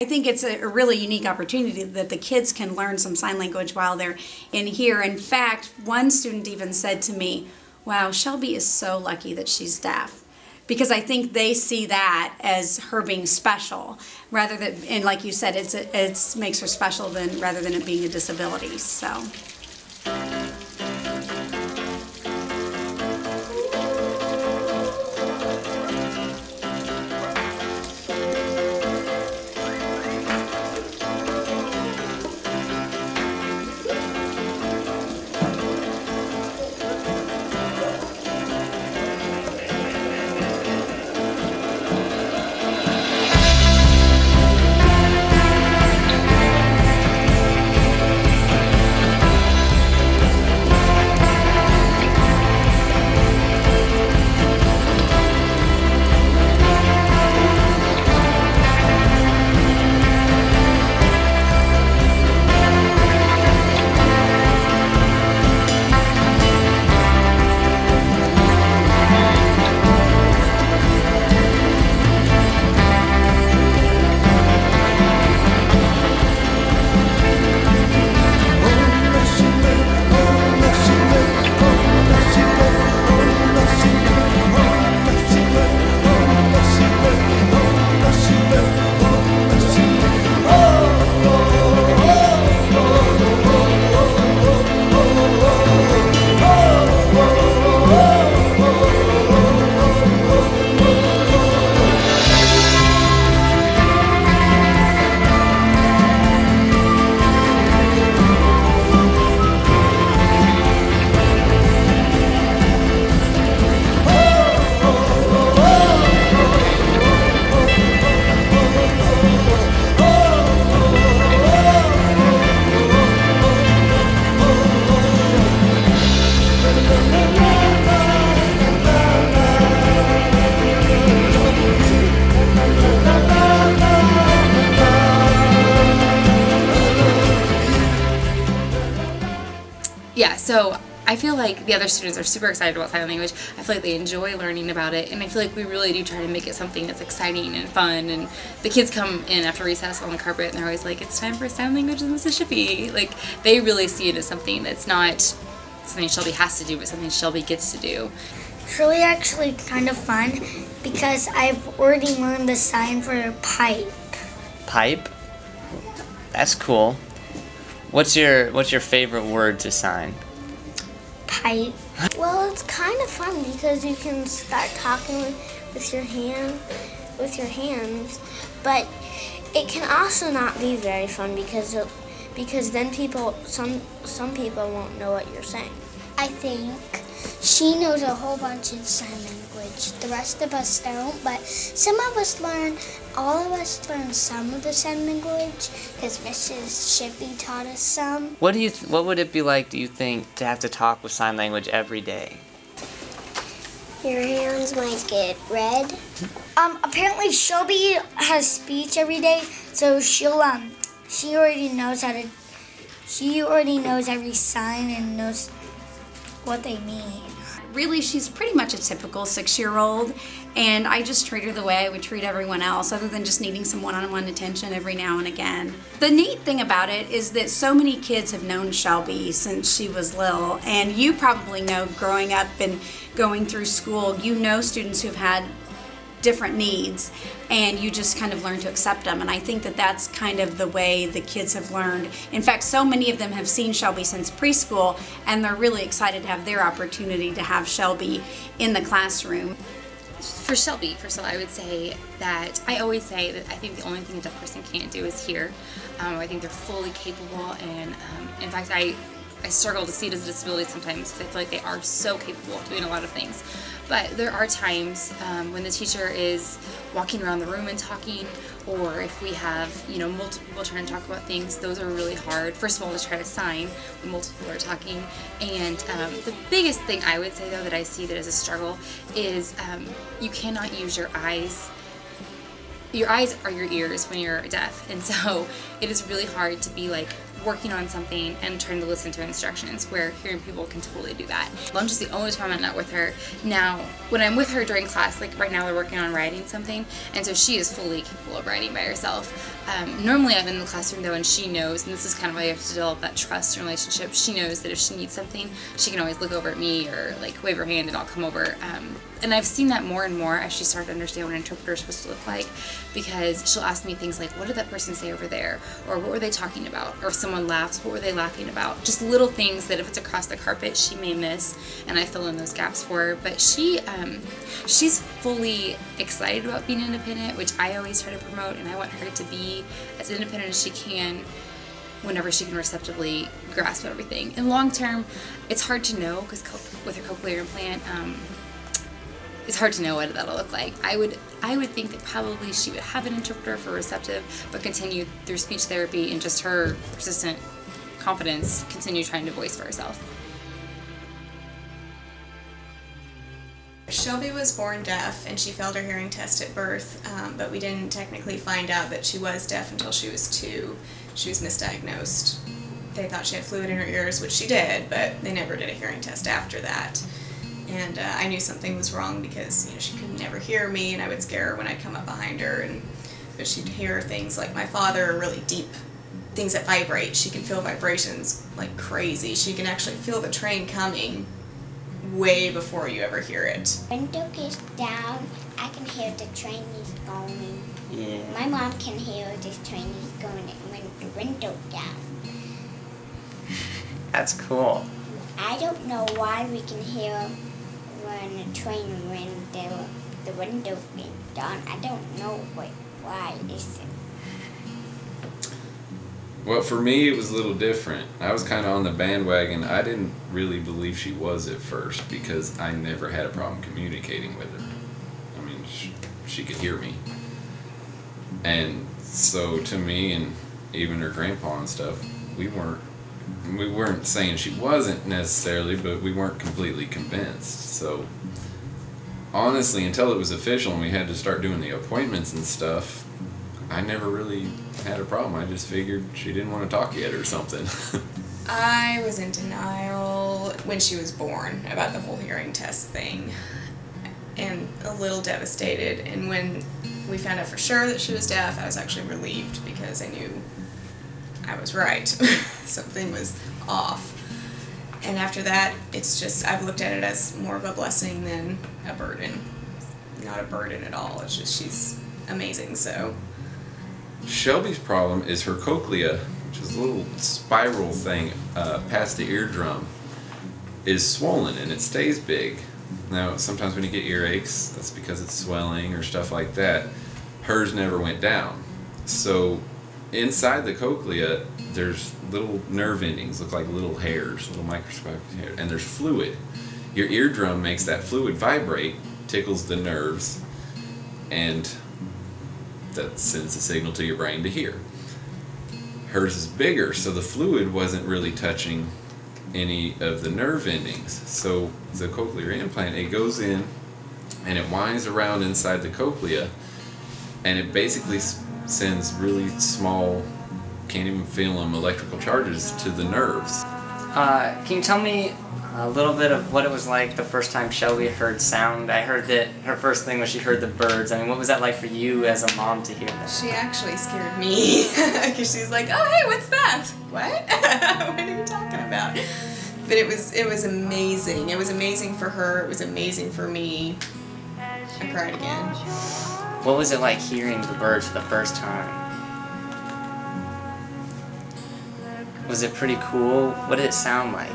I think it's a really unique opportunity that the kids can learn some sign language while they're in here. In fact, one student even said to me, wow, Shelby is so lucky that she's deaf. Because I think they see that as her being special, rather than, and like you said, it makes her special rather than it being a disability. So. Yeah, so I feel like the other students are super excited about sign language. I feel like they enjoy learning about it, and I feel like we really do try to make it something that's exciting and fun. And the kids come in after recess on the carpet and they're always like, it's time for sign language in Mississippi. Like, they really see it as something that's not something Shelby has to do, but something Shelby gets to do. It's really actually kind of fun because I've already learned the sign for pipe. Pipe? That's cool. What's your favorite word to sign? Pipe. Well, it's kind of fun because you can start talking with your hands, but it can also not be very fun because then some people won't know what you're saying. I think she knows a whole bunch of sign language. The rest of us don't, but all of us learn some of the sign language because Mrs. Shippey taught us some. What would it be like, do you think, to have to talk with sign language every day? Your hands might get red. Apparently Shelby has speech every day, so she already knows every sign and knows what they mean. Really, she's pretty much a typical 6-year-old, and I just treat her the way I would treat everyone else, other than just needing some one-on-one attention every now and again. The neat thing about it is that so many kids have known Shelby since she was little, and you probably know, growing up and going through school, you know students who've had different needs, and you just kind of learn to accept them. And I think that that's kind of the way the kids have learned. In fact, so many of them have seen Shelby since preschool, and they're really excited to have their opportunity to have Shelby in the classroom. For Shelby, first of all, I would say that I always say that I think the only thing a deaf person can't do is hear. I think they're fully capable, and in fact, I struggle to see it as a disability sometimes because I feel like they are so capable of doing a lot of things. But there are times when the teacher is walking around the room and talking, or if we have, multiple people trying to talk about things, those are really hard. First of all, to try to sign when multiple people are talking. And the biggest thing I would say, though, that I see that as a struggle is you cannot use your eyes your eyes are your ears when you're deaf, and so it is really hard to be like working on something and trying to listen to instructions, where hearing people can totally do that. Lunch is the only time I'm not with her. Now, when I'm with her during class, like right now they're working on writing something, and so she is fully capable of writing by herself. Normally I'm in the classroom though, and she knows, and this is kind of why you have to develop that trust and relationship, she knows that if she needs something, she can always look over at me or like wave her hand and I'll come over. And I've seen that more and more as she started to understand what an interpreter is supposed to look like, because she'll ask me things like, what did that person say over there? Or what were they talking about? Or if someone laughs, what were they laughing about? Just little things that if it's across the carpet, she may miss, and I fill in those gaps for her. But she's fully excited about being independent, which I always try to promote, and I want her to be as independent as she can whenever she can receptively grasp everything. In long term, it's hard to know, because with her cochlear implant, it's hard to know what that'll look like. I would think that probably she would have an interpreter for receptive, but continue through speech therapy and just her persistent confidence, continue trying to voice for herself. Shelby was born deaf, and she failed her hearing test at birth, but we didn't technically find out that she was deaf until she was 2. She was misdiagnosed. They thought she had fluid in her ears, which she did, but they never did a hearing test after that. And I knew something was wrong because, she could never hear me, and I would scare her when I'd come up behind her, but she'd hear things like my father, really deep things that vibrate. She can feel vibrations like crazy. She can actually feel the train coming way before you ever hear it. Window is down, I can hear the train is going. Yeah. My mom can hear the train is going when the window down. That's cool. I don't know why we can hear when the train, when the window being down. I don't know why is it. Well, for me, it was a little different. I was kind of on the bandwagon. I didn't really believe she was at first because I never had a problem communicating with her. I mean, she could hear me. And so to me, and even her grandpa and stuff, we weren't saying she wasn't necessarily, but we weren't completely convinced. So honestly, until it was official and we had to start doing the appointments and stuff, I never really had a problem. I just figured she didn't want to talk yet or something. I was in denial when she was born about the whole hearing test thing, and a little devastated. And when we found out for sure that she was deaf, I was actually relieved because I knew I was right. Something was off. And after that, it's just, I've looked at it as more of a blessing than a burden. Not a burden at all. It's just she's amazing, so. Shelby's problem is her cochlea, which is a little spiral thing past the eardrum, is swollen and it stays big. Now, sometimes when you get earaches, that's because it's swelling or stuff like that. Hers never went down. So inside the cochlea, there's little nerve endings, look like little hairs, little microscopic hairs, and there's fluid. Your eardrum makes that fluid vibrate, tickles the nerves, and that sends a signal to your brain to hear. Hers is bigger, so the fluid wasn't really touching any of the nerve endings. So the cochlear implant, it goes in and it winds around inside the cochlea, and it basically sends really small, can't even feel them, electrical charges to the nerves. Can you tell me a little bit of what it was like the first time Shelby heard sound? I heard that her first thing was she heard the birds. I mean, what was that like for you as a mom to hear that? She actually scared me because she's like, oh, hey, what's that? What? What are you talking about? But it was amazing. It was amazing for her. It was amazing for me. I cried again. What was it like hearing the birds for the first time? Was it pretty cool? What did it sound like?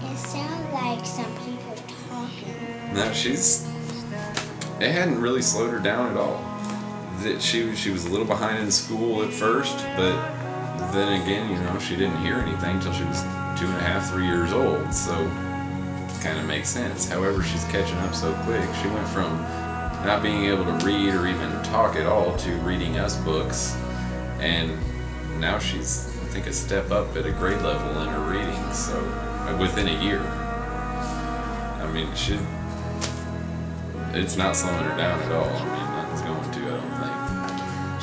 It sounds like some people talking. No, it hadn't really slowed her down at all. She was a little behind in school at first, but then again, she didn't hear anything until she was 2.5, 3 years old, so it kind of makes sense. However, she's catching up so quick. She went from not being able to read or even talk at all to reading us books, and now she's, I think, a step up at a grade level in her reading, so within a year. I mean, it's not slowing her down at all. I mean, nothing's going to, I don't think.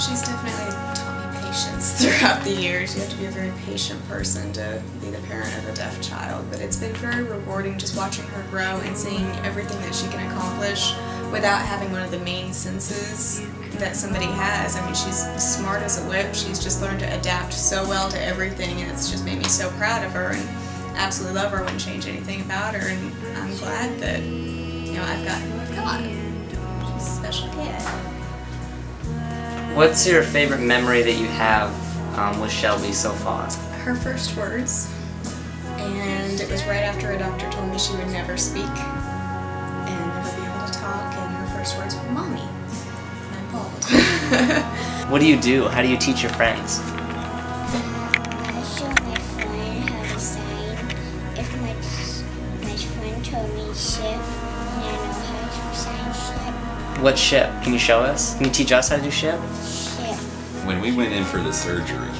She's definitely taught me patience throughout the years. You have to be a very patient person to be the parent of a deaf child, but it's been very rewarding just watching her grow and seeing everything that she can accomplish without having one of the main senses that somebody has. I mean, she's smart as a whip. She's just learned to adapt so well to everything, and it's just made me so proud of her and absolutely love her. Wouldn't change anything about her, and I'm glad that, you know, I've got who I've got. She's a special kid. What's your favorite memory that you have with Shelby so far? Her first words, and it was right after a doctor told me she would never speak and never be able to talk, and her first words were, "Mommy." And I'm bald. What do you do? How do you teach your friends? I show my friend how to sign. If my friend told me ship, and I know how to sign ship. What ship? Can you show us? Can you teach us how to do ship? Ship. When we went in for the surgery,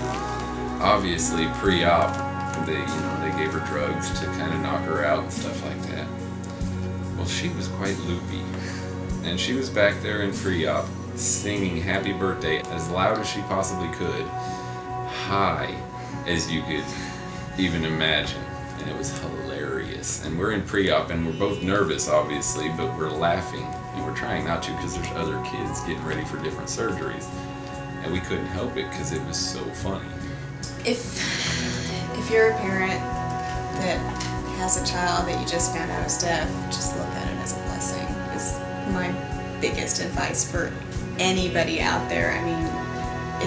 obviously pre-op, they gave her drugs to kind of knock her out and stuff like that. Well, she was quite loopy, and she was back there in pre-op singing "Happy Birthday" as loud as she possibly could, high as you could even imagine, and it was hilarious. And we're in pre-op, and we're both nervous, obviously, but we're laughing, and we're trying not to because there's other kids getting ready for different surgeries, and we couldn't help it because it was so funny. If you're a parent that has a child that you just found out is deaf, just look at it as a blessing. Is my biggest advice for anybody out there. I mean,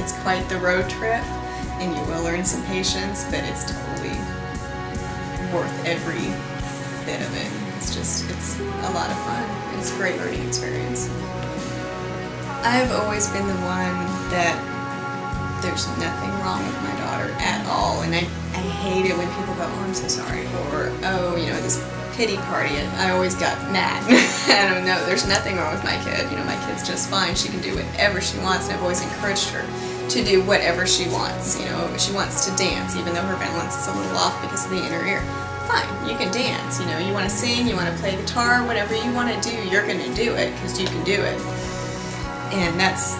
it's quite the road trip, and you will learn some patience, but it's totally worth every bit of it. It's a lot of fun. It's a great learning experience. I've always been the one that there's nothing wrong with my daughter at all, and I hate it when people go, "Oh, I'm so sorry," or, "Oh, you know, this pity party." I always got mad. I don't know, there's nothing wrong with my kid. You know, my kid's just fine. She can do whatever she wants, and I've always encouraged her to do whatever she wants. You know, if she wants to dance, even though her balance is a little off because of the inner ear, fine, you can dance. You know, you want to sing, you want to play guitar, whatever you want to do, you're going to do it because you can do it. And that's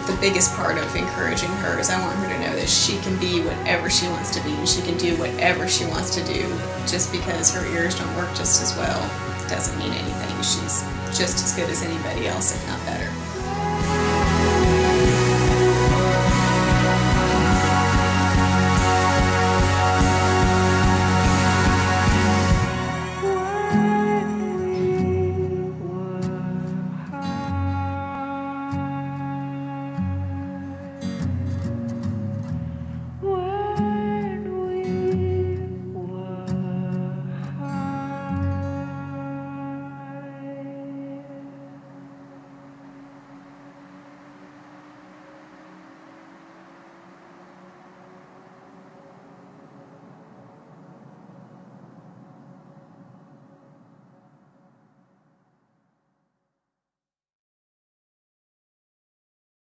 the biggest part of encouraging her, is I want her to know that she can be whatever she wants to be, and she can do whatever she wants to do. Just because her ears don't work just as well doesn't mean anything. She's just as good as anybody else, if not better.